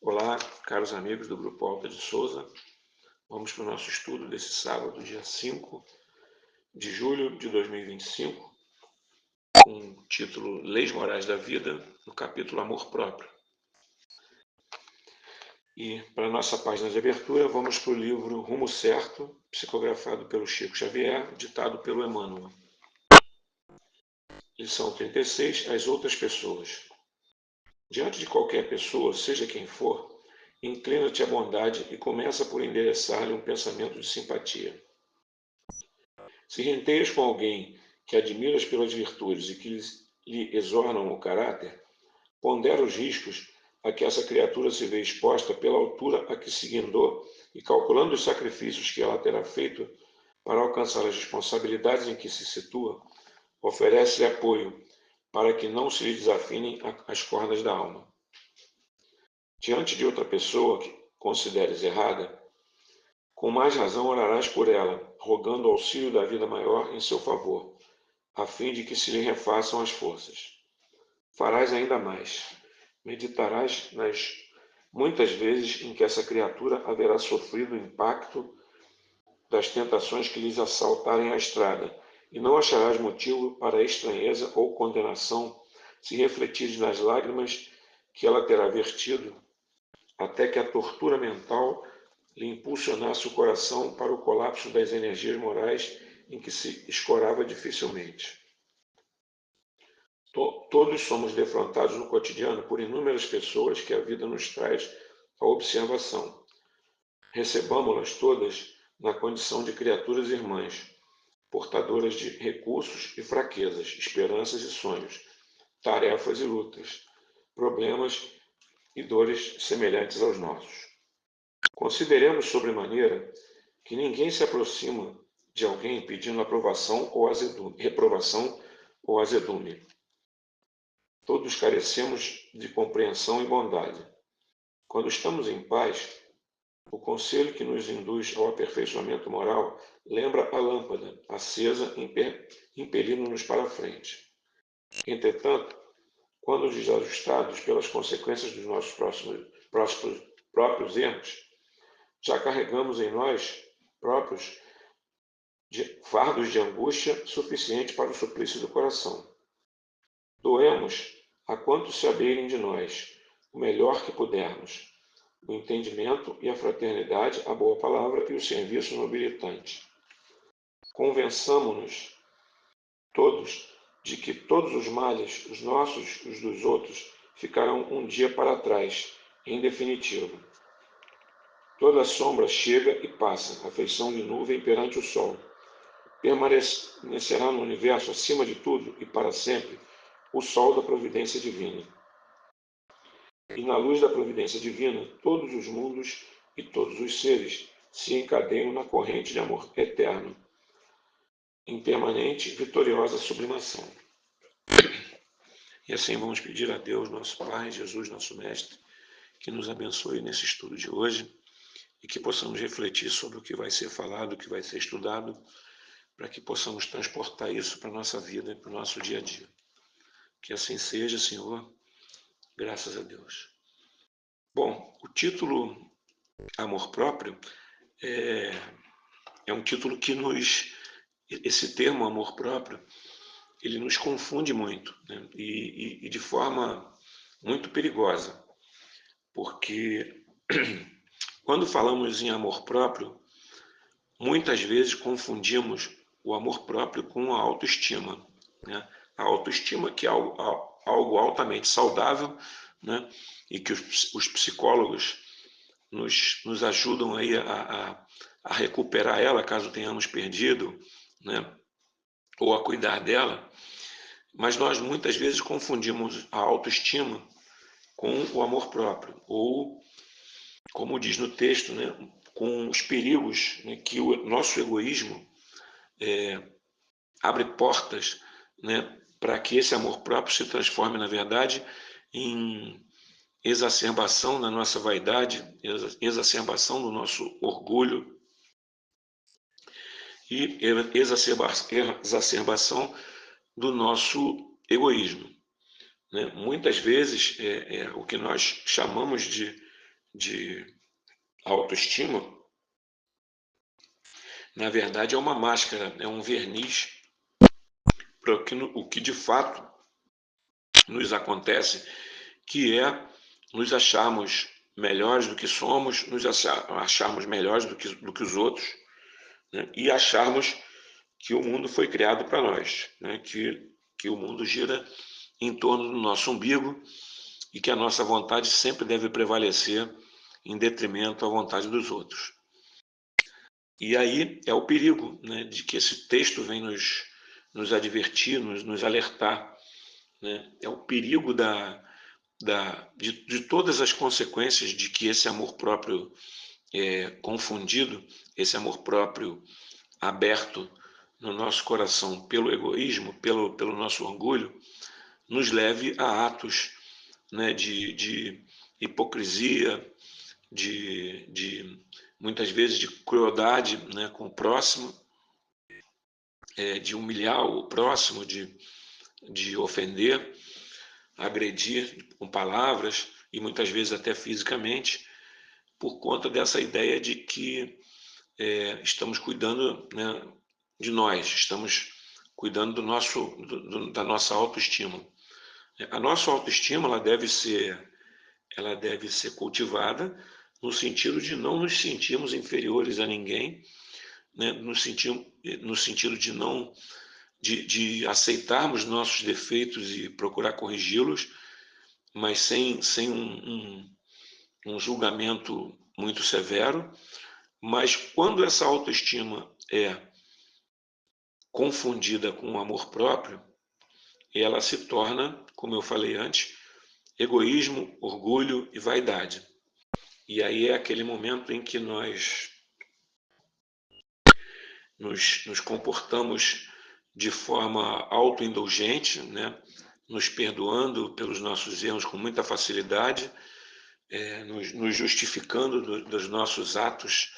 Olá, caros amigos do Grupo Alta de Souza. Vamos para o nosso estudo desse sábado, dia 5 de julho de 2025, com o título Leis Morais da Vida, no capítulo Amor Próprio. E para a nossa página de abertura, vamos para o livro Rumo Certo, psicografado pelo Chico Xavier, ditado pelo Emmanuel. Lição 36, As Outras Pessoas. Diante de qualquer pessoa, seja quem for, inclina-te à bondade e começa por endereçar-lhe um pensamento de simpatia. Se renteias com alguém que admiras pelas virtudes e que lhe exornam o caráter, pondera os riscos a que essa criatura se vê exposta pela altura a que se guindou e calculando os sacrifícios que ela terá feito para alcançar as responsabilidades em que se situa, oferece-lhe apoio para que não se lhe desafinem as cordas da alma. Diante de outra pessoa que consideres errada, com mais razão orarás por ela, rogando o auxílio da vida maior em seu favor, a fim de que se lhe refaçam as forças. Farás ainda mais. Meditarás nas muitas vezes em que essa criatura haverá sofrido o impacto das tentações que lhes assaltarem a estrada, e não acharás motivo para estranheza ou condenação se refletires nas lágrimas que ela terá vertido, até que a tortura mental lhe impulsionasse o coração para o colapso das energias morais em que se escorava dificilmente. Todos somos defrontados no cotidiano por inúmeras pessoas que a vida nos traz à observação. Recebamo-las todas na condição de criaturas irmãs, portadoras de recursos e fraquezas, esperanças e sonhos, tarefas e lutas, problemas e dores semelhantes aos nossos. Consideremos sobremaneira que ninguém se aproxima de alguém pedindo aprovação ou reprovação ou azedume. Todos carecemos de compreensão e bondade. Quando estamos em paz, o conselho que nos induz ao aperfeiçoamento moral lembra a lâmpada acesa impelindo-nos para a frente. Entretanto, quando desajustados pelas consequências dos nossos próprios erros, já carregamos em nós próprios fardos de angústia suficiente para o suplício do coração. Doemos a quantos se abeirem de nós, o melhor que pudermos, o entendimento e a fraternidade, a boa palavra e o serviço nobilitante. Convençamo-nos todos de que todos os males, os nossos e os dos outros, ficarão um dia para trás, em definitivo. Toda sombra chega e passa, a feição de nuvem perante o sol. Permanecerá no universo, acima de tudo e para sempre, o sol da providência divina. E na luz da providência divina, todos os mundos e todos os seres se encadeiam na corrente de amor eterno, impermanente, vitoriosa sublimação. E assim vamos pedir a Deus, nosso Pai, Jesus, nosso Mestre, que nos abençoe nesse estudo de hoje e que possamos refletir sobre o que vai ser falado, o que vai ser estudado, para que possamos transportar isso para a nossa vida e para o nosso dia a dia. Que assim seja, Senhor, graças a Deus. Bom, o título Amor Próprio é um título que esse termo amor próprio, ele nos confunde muito, né? E de forma muito perigosa, porque quando falamos em amor próprio, muitas vezes confundimos o amor próprio com a autoestima, né? A autoestima, que é algo altamente saudável, né? E que os psicólogos nos ajudam aí a recuperar ela, caso tenhamos perdido, né? Ou a cuidar dela. Mas nós muitas vezes confundimos a autoestima com o amor próprio, ou, como diz no texto, né? Com os perigos, né? Que o nosso egoísmo abre portas, né? Para que esse amor próprio se transforme, na verdade, em exacerbação da nossa vaidade, exacerbação do nosso orgulho e exacerbação do nosso egoísmo, né? Muitas vezes o que nós chamamos de de autoestima, na verdade é uma máscara, é um verniz para o que de fato nos acontece, que é nos acharmos melhores do que somos, nos acharmos melhores do que os outros, né? E acharmos que o mundo foi criado para nós, né? Que o mundo gira em torno do nosso umbigo e que a nossa vontade sempre deve prevalecer em detrimento à vontade dos outros. E aí é o perigo, né, de que esse texto vem nos advertir, nos alertar, né? É o perigo de todas as consequências de que esse amor próprio confundido, esse amor próprio aberto no nosso coração pelo egoísmo, pelo nosso orgulho, nos leve a atos, né, de hipocrisia, de muitas vezes de crueldade, né, com o próximo, de humilhar o próximo, de ofender, agredir com palavras e muitas vezes até fisicamente, por conta dessa ideia de que estamos cuidando, né, de nós, estamos cuidando da nossa autoestima. A nossa autoestima ela deve ser cultivada no sentido de não nos sentirmos inferiores a ninguém, né, no sentido de não de aceitarmos nossos defeitos e procurar corrigi-los, mas sem um julgamento muito severo. Mas quando essa autoestima é confundida com o amor próprio, ela se torna, como eu falei antes, egoísmo, orgulho e vaidade. E aí é aquele momento em que nós nos comportamos de forma autoindulgente, né? Nos perdoando pelos nossos erros com muita facilidade, nos justificando dos nossos atos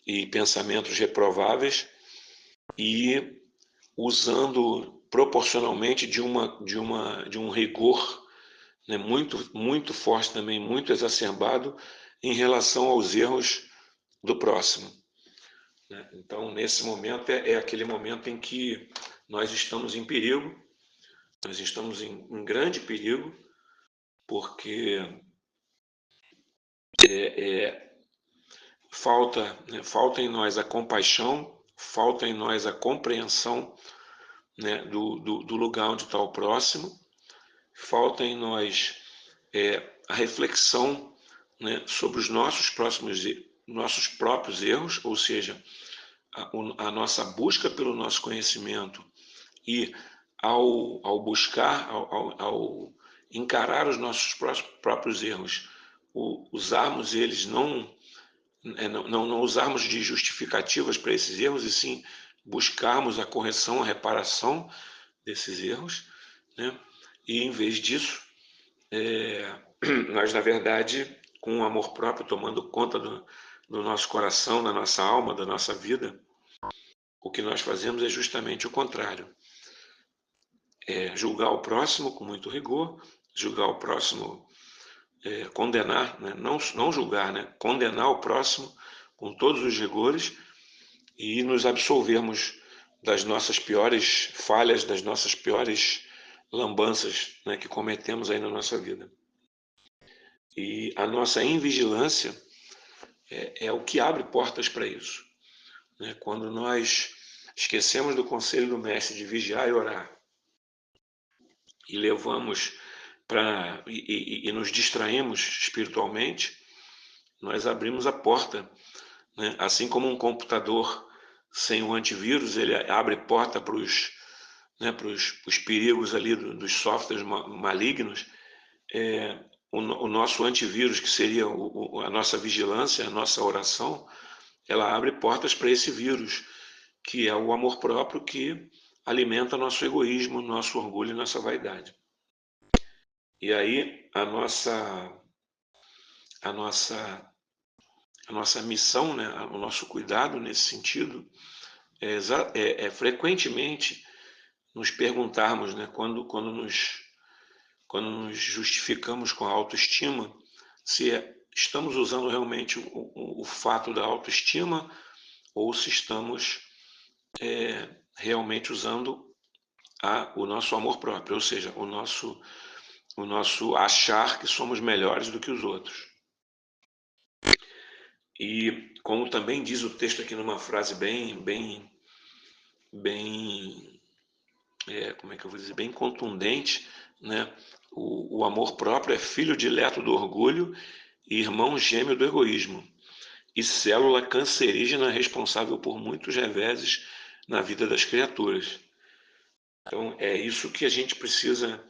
e pensamentos reprováveis e usando proporcionalmente de um rigor, né, muito forte também, muito exacerbado em relação aos erros do próximo, né? Então, nesse momento é aquele momento em que nós estamos em perigo, nós estamos em grande perigo, porque falta em nós a compaixão, falta em nós a compreensão, né, do lugar onde está o próximo, falta em nós a reflexão, né, sobre os nossos próprios erros, ou seja, a nossa busca pelo nosso conhecimento e ao buscar, ao encarar os nossos próprios erros, usarmos eles não usarmos de justificativas para esses erros, e sim buscarmos a correção, a reparação desses erros, né? E em vez disso, nós, na verdade, com o amor próprio tomando conta do nosso coração, da nossa alma, da nossa vida, o que nós fazemos é justamente o contrário. Julgar o próximo com muito rigor, julgar o próximo, condenar, né? Não julgar, né? Condenar o próximo com todos os rigores e nos absolvermos das nossas piores falhas, das nossas piores lambanças, né, que cometemos aí na nossa vida. E a nossa invigilância é o que abre portas para isso, né? Quando nós esquecemos do conselho do mestre de vigiar e orar e levamos e nos distraímos espiritualmente, nós abrimos a porta, né? Assim como um computador sem o antivírus, ele abre porta para os, né, os perigos ali dos softwares malignos. O nosso antivírus, que seria a nossa vigilância, a nossa oração, ela abre portas para esse vírus, que é o amor próprio, que alimenta nosso egoísmo, nosso orgulho e nossa vaidade. E aí a nossa, a nossa missão, né, o nosso cuidado nesse sentido é frequentemente nos perguntarmos, né, quando nos justificamos com a autoestima, se estamos usando realmente o fato da autoestima ou se estamos realmente usando o nosso amor próprio, ou seja, o nosso achar que somos melhores do que os outros. E como também diz o texto aqui numa frase bem, como é que eu vou dizer, bem contundente, né? O amor próprio é filho dileto do orgulho e irmão gêmeo do egoísmo, e célula cancerígena responsável por muitos reveses na vida das criaturas. Então é isso que a gente precisa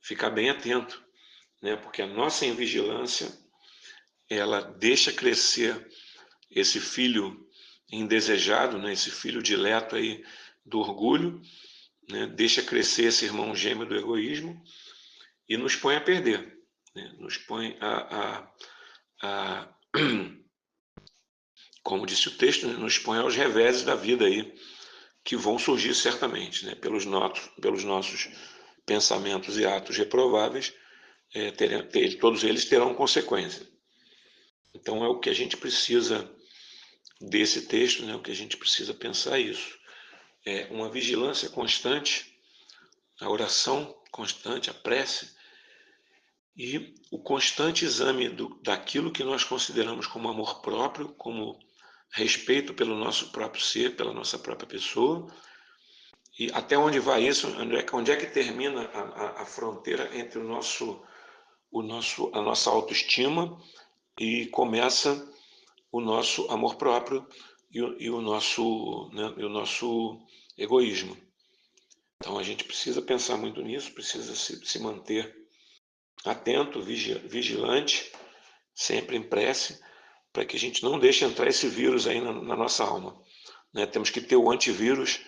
ficar bem atento, né? Porque a nossa invigilância, ela deixa crescer esse filho indesejado, né? Esse filho dileto aí do orgulho, né? Deixa crescer esse irmão gêmeo do egoísmo e nos põe a perder, né? Nos põe a como disse o texto, né? Nos põe aos reveses da vida aí, que vão surgir certamente, né? Pelos nossos pensamentos e atos reprováveis, todos eles terão consequência. Então é o que a gente precisa desse texto, né? O que a gente precisa pensar é isso. É uma vigilância constante, a oração constante, a prece e o constante exame daquilo que nós consideramos como amor próprio, como respeito pelo nosso próprio ser, pela nossa própria pessoa, e até onde vai isso, onde é que termina a fronteira entre a nossa autoestima e começa o nosso amor próprio e o nosso egoísmo. Então a gente precisa pensar muito nisso, precisa se manter atento, vigilante, sempre em prece, para que a gente não deixe entrar esse vírus aí na nossa alma, né? Temos que ter o antivírus,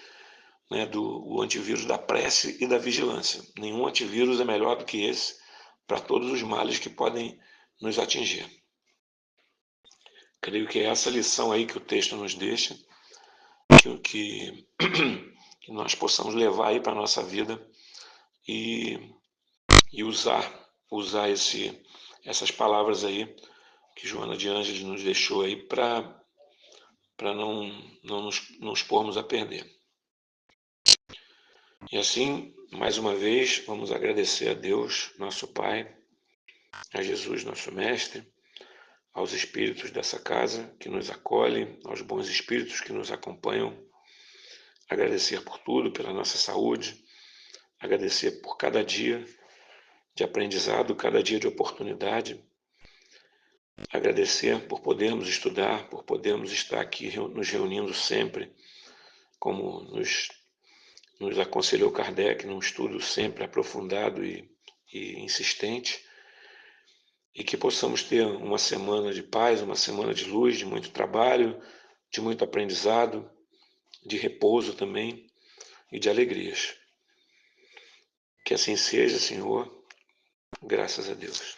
né, o antivírus da prece e da vigilância. Nenhum antivírus é melhor do que esse para todos os males que podem nos atingir. Creio que é essa lição aí que o texto nos deixa, que nós possamos levar aí para a nossa vida e usar essas palavras aí que Joana de Ângeles nos deixou aí para não nos pormos a perder. E assim, mais uma vez, vamos agradecer a Deus, nosso Pai, a Jesus, nosso Mestre, aos espíritos dessa casa que nos acolhem, aos bons espíritos que nos acompanham, agradecer por tudo, pela nossa saúde, agradecer por cada dia de aprendizado, cada dia de oportunidade, agradecer por podermos estudar, por podermos estar aqui nos reunindo sempre, como nos aconselhou Kardec, num estudo sempre aprofundado e insistente, e que possamos ter uma semana de paz, uma semana de luz, de muito trabalho, de muito aprendizado, de repouso também e de alegrias. Que assim seja, Senhor, graças a Deus.